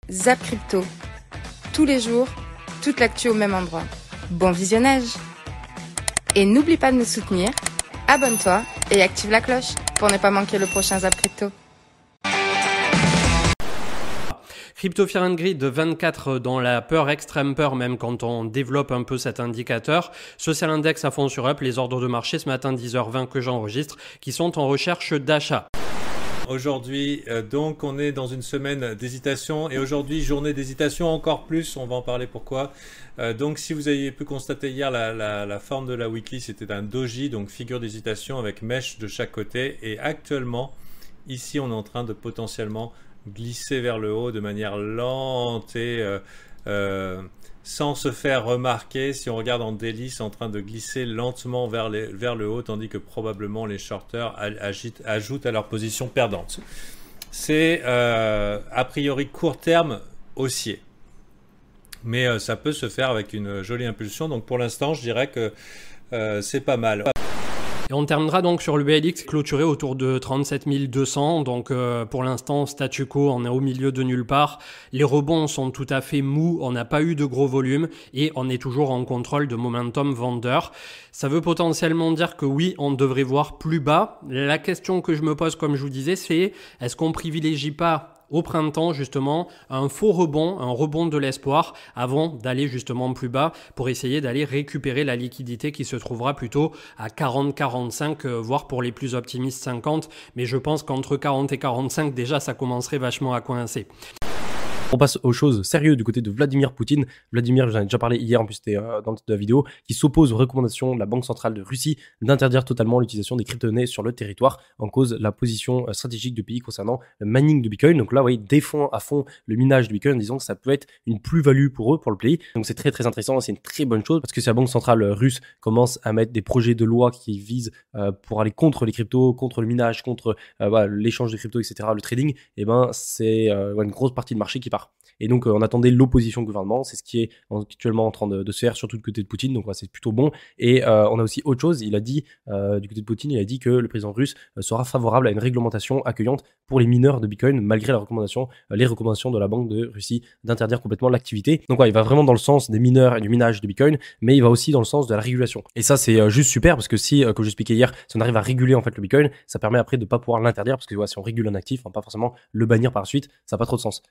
Zap Crypto. Tous les jours, toute l'actu au même endroit. Bon visionnage! Et n'oublie pas de nous soutenir, abonne-toi et active la cloche pour ne pas manquer le prochain Zap Crypto. Crypto Fear and Greed 24 dans la peur, extrême peur même quand on développe un peu cet indicateur. Social Index à fond sur up, les ordres de marché ce matin 10h20 que j'enregistre qui sont en recherche d'achat. Aujourd'hui, donc, on est dans une semaine d'hésitation et aujourd'hui, journée d'hésitation encore plus. On va en parler pourquoi. Donc, si vous aviez pu constater hier, la forme de la weekly, c'était un doji, donc figure d'hésitation avec mèche de chaque côté. Et actuellement, ici, on est en train de potentiellement glisser vers le haut de manière lente et sans se faire remarquer. Si on regarde en daily, c'est en train de glisser lentement vers le haut, tandis que probablement les shorters ajoutent à leur position perdante. C'est a priori court terme haussier, mais ça peut se faire avec une jolie impulsion. Donc pour l'instant, je dirais que c'est pas mal. Et on terminera donc sur le BLX clôturé autour de 37 200. Donc pour l'instant, statu quo, on est au milieu de nulle part. Les rebonds sont tout à fait mous, on n'a pas eu de gros volume et on est toujours en contrôle de momentum vendeur. Ça veut potentiellement dire que oui, on devrait voir plus bas. La question que je me pose, comme je vous disais, c'est est-ce qu'on privilégie pas au printemps justement un faux rebond, un rebond de l'espoir avant d'aller justement plus bas pour essayer d'aller récupérer la liquidité qui se trouvera plutôt à 40-45 voire pour les plus optimistes 50, mais je pense qu'entre 40 et 45 déjà ça commencerait vachement à coincer. On passe aux choses sérieuses du côté de Vladimir Poutine. Vladimir, j'en ai déjà parlé hier, en plus c'était dans le titre de la vidéo, qui s'oppose aux recommandations de la Banque centrale de Russie d'interdire totalement l'utilisation des crypto-monnaies sur le territoire, en cause la position stratégique du pays concernant le mining de Bitcoin. Donc là, vous voyez, défend à fond le minage de Bitcoin en disant que ça peut être une plus-value pour eux, pour le pays. Donc c'est très très intéressant, c'est une très bonne chose parce que si la Banque centrale russe commence à mettre des projets de loi qui visent pour aller contre les cryptos, contre le minage, contre voilà, l'échange de cryptos, etc., le trading, et ben c'est une grosse partie du marché qui part. Et donc on attendait l'opposition au gouvernement, c'est ce qui est actuellement en train de se faire surtout du côté de Poutine, donc c'est plutôt bon. Et on a aussi autre chose, il a dit du côté de Poutine, il a dit que le président russe sera favorable à une réglementation accueillante pour les mineurs de Bitcoin malgré les recommandations de la Banque de Russie d'interdire complètement l'activité. Donc il va vraiment dans le sens des mineurs et du minage de Bitcoin, mais il va aussi dans le sens de la régulation. Et ça c'est juste super parce que si, comme j'expliquais hier, si on arrive à réguler en fait le Bitcoin, ça permet après de pas pouvoir l'interdire parce que si on régule un actif, pas forcément le bannir par la suite, ça n'a pas trop de sens.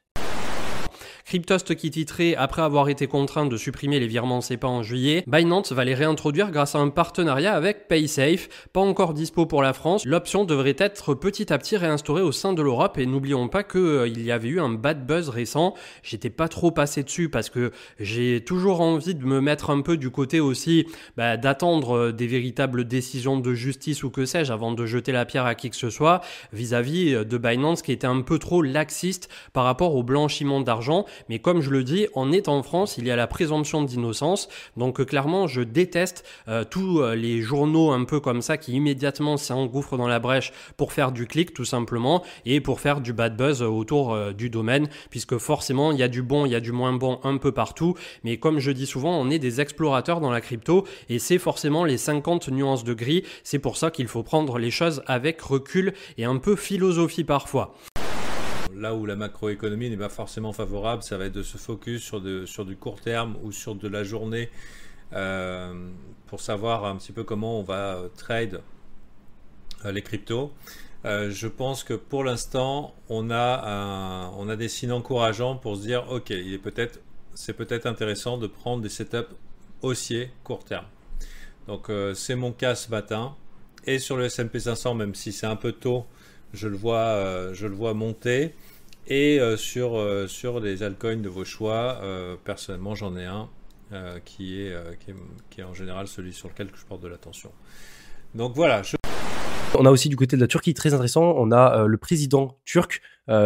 Cryptost qui titrait après avoir été contraint de supprimer les virements SEPA en juillet, Binance va les réintroduire grâce à un partenariat avec PaySafe. Pas encore dispo pour la France, l'option devrait être petit à petit réinstaurée au sein de l'Europe et n'oublions pas qu'il y avait eu un bad buzz récent. J'étais pas trop passé dessus parce que j'ai toujours envie de me mettre un peu du côté aussi d'attendre des véritables décisions de justice ou que sais-je avant de jeter la pierre à qui que ce soit vis-à-vis de Binance qui était un peu trop laxiste par rapport au blanchiment d'argent. Mais comme je le dis, on est en France, il y a la présomption d'innocence. Donc clairement, je déteste tous les journaux un peu comme ça qui immédiatement s'engouffrent dans la brèche pour faire du clic tout simplement et pour faire du bad buzz autour du domaine. Puisque forcément, il y a du bon, il y a du moins bon un peu partout. Mais comme je dis souvent, on est des explorateurs dans la crypto et c'est forcément les 50 nuances de gris. C'est pour ça qu'il faut prendre les choses avec recul et un peu philosophie parfois. Là où la macroéconomie n'est pas forcément favorable, ça va être de se focus sur du court terme ou sur de la journée pour savoir un petit peu comment on va trade les cryptos. Je pense que pour l'instant, on a des signes encourageants pour se dire ok, c'est peut-être intéressant de prendre des setups haussiers court terme. Donc c'est mon cas ce matin. Et sur le S&P 500, même si c'est un peu tôt, je le vois monter. Et sur les altcoins de vos choix, personnellement j'en ai un qui est en général celui sur lequel je porte de l'attention. Donc voilà. On a aussi du côté de la Turquie, très intéressant, on a le président turc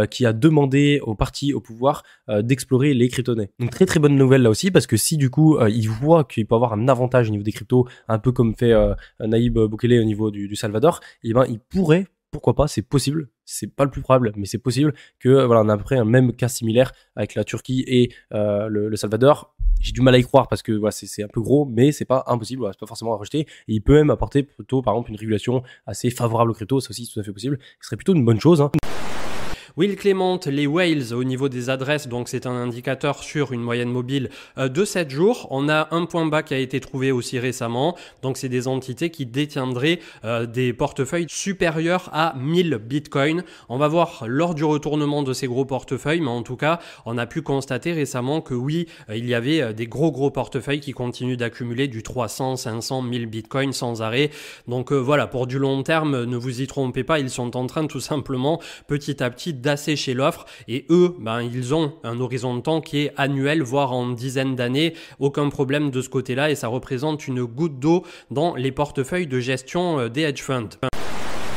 qui a demandé au parti au pouvoir d'explorer les crypto-monnaies. Donc très très bonne nouvelle là aussi parce que si du coup il voit qu'il peut avoir un avantage au niveau des cryptos, un peu comme fait Nayib Bukele au niveau du Salvador, et ben il pourrait, pourquoi pas, c'est possible, c'est pas le plus probable, mais c'est possible que voilà, on a à peu près un même cas similaire avec la Turquie et le Salvador. J'ai du mal à y croire parce que voilà, c'est un peu gros, mais c'est pas impossible, voilà, c'est pas forcément à rejeter. Et il peut même apporter plutôt, par exemple, une régulation assez favorable aux cryptos, c'est aussi tout à fait possible. Ce serait plutôt une bonne chose, hein. Will Clement, les whales au niveau des adresses, donc c'est un indicateur sur une moyenne mobile de 7 jours. On a un point bas qui a été trouvé aussi récemment, donc c'est des entités qui détiendraient des portefeuilles supérieurs à 1000 bitcoins. On va voir lors du retournement de ces gros portefeuilles, mais en tout cas, on a pu constater récemment que oui, il y avait des gros portefeuilles qui continuent d'accumuler du 300, 500, 1000 bitcoins sans arrêt. Donc voilà, pour du long terme, ne vous y trompez pas, ils sont en train tout simplement petit à petit d'assécher l'offre et eux, ils ont un horizon de temps qui est annuel, voire en dizaines d'années. Aucun problème de ce côté-là et ça représente une goutte d'eau dans les portefeuilles de gestion des hedge funds.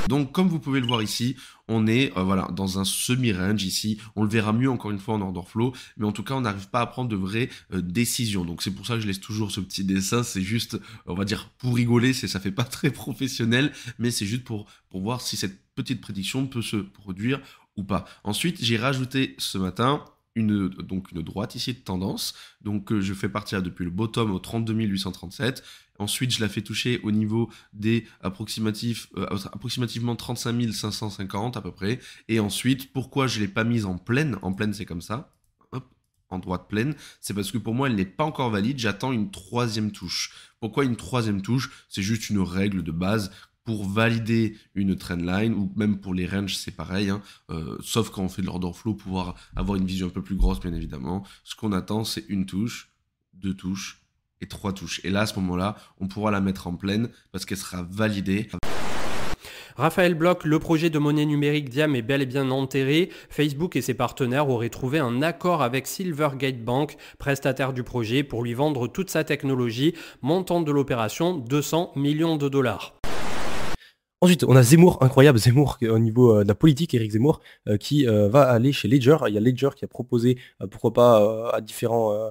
Donc comme vous pouvez le voir ici, on est voilà, dans un semi-range ici, on le verra mieux encore une fois en order flow, mais en tout cas on n'arrive pas à prendre de vraies décisions. Donc c'est pour ça que je laisse toujours ce petit dessin, c'est juste, on va dire, pour rigoler, ça fait pas très professionnel, mais c'est juste pour voir si cette petite prédiction peut se produire ou pas. Ensuite, j'ai rajouté ce matin une droite ici de tendance, donc je fais partir depuis le bottom au 32 837, ensuite je la fais toucher au niveau des approximativement 35 550 à peu près, et ensuite pourquoi je ne l'ai pas mise en pleine c'est comme ça, hop, en droite pleine, c'est parce que pour moi elle n'est pas encore valide, j'attends une troisième touche. Pourquoi une troisième touche? C'est juste une règle de base. Pour valider une trendline, ou même pour les ranges, c'est pareil, hein, sauf quand on fait de l'order flow, pouvoir avoir une vision un peu plus grosse, bien évidemment. Ce qu'on attend, c'est une touche, deux touches et trois touches. Et là, à ce moment-là, on pourra la mettre en pleine parce qu'elle sera validée. Raphaël Bloch, le projet de monnaie numérique Diem est bel et bien enterré. Facebook et ses partenaires auraient trouvé un accord avec Silvergate Bank, prestataire du projet, pour lui vendre toute sa technologie, montant de l'opération 200 millions de dollars. Ensuite, on a Zemmour, incroyable Zemmour au niveau de la politique, Éric Zemmour, qui va aller chez Ledger. Il y a Ledger qui a proposé, pourquoi pas, à différents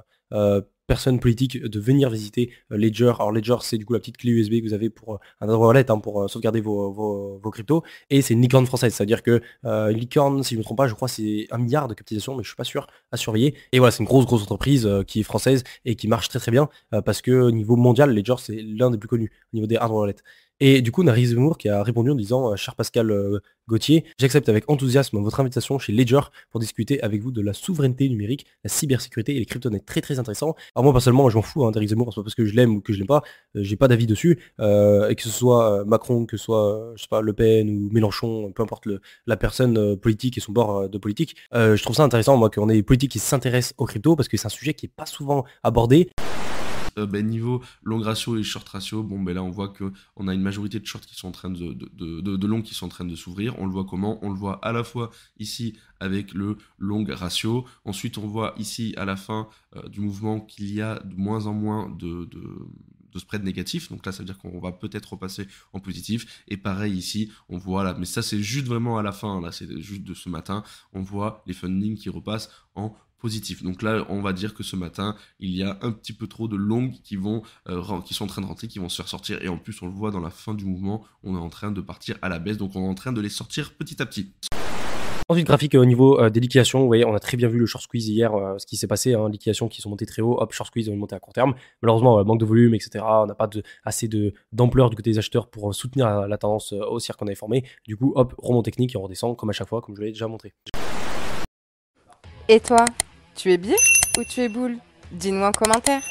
personnes politiques de venir visiter Ledger. Alors Ledger, c'est du coup la petite clé USB que vous avez pour un wallet, pour sauvegarder vos cryptos. Et c'est une licorne française, c'est-à-dire que une licorne, si je ne me trompe pas, je crois c'est 1 milliard de capitalisation, mais je suis pas sûr, à surveiller. Et voilà, c'est une grosse entreprise qui est française et qui marche très bien parce que au niveau mondial, Ledger c'est l'un des plus connus au niveau des hardware wallets. Et du coup, on a Éric Zemmour qui a répondu en disant « Cher Pascal Gauthier, j'accepte avec enthousiasme votre invitation chez Ledger pour discuter avec vous de la souveraineté numérique, la cybersécurité et les crypto-monnaies très intéressant. » Alors moi, personnellement, je m'en fous d'Éric Zemmour, soit parce que je l'aime ou que je l'aime pas, j'ai pas d'avis dessus. Et que ce soit Macron, que ce soit, je sais pas, Le Pen ou Mélenchon, peu importe la personne politique et son bord de politique, je trouve ça intéressant, moi, qu'on ait des politiques qui s'intéressent aux cryptos, parce que c'est un sujet qui est pas souvent abordé. Niveau long ratio et short ratio, là on voit que on a une majorité de shorts qui sont en train de longs qui sont en train de s'ouvrir. On le voit comment? On le voit à la fois ici avec le long ratio. Ensuite on voit ici à la fin du mouvement qu'il y a de moins en moins de spread négatif, donc là ça veut dire qu'on va peut-être repasser en positif, et pareil ici on voit là, mais ça c'est juste vraiment à la fin, là c'est juste de ce matin, on voit les fundings qui repassent en positif. Donc là, on va dire que ce matin, il y a un petit peu trop de longues qui sont en train de rentrer, qui vont se faire sortir. Et en plus, on le voit dans la fin du mouvement, on est en train de partir à la baisse. Donc on est en train de les sortir petit à petit. Ensuite, graphique au niveau des liquidations, vous voyez, on a très bien vu le short squeeze hier, ce qui s'est passé, liquidations qui sont montées très haut, hop, short squeeze, on est monté à court terme. Malheureusement, manque de volume, etc. On n'a pas assez d'ampleur du côté des acheteurs pour soutenir la tendance haussière qu'on avait formée. Du coup, hop, rebond technique et on redescend comme à chaque fois, comme je l'ai déjà montré. Et toi, tu es bière ou tu es boule? Dis-nous en commentaire.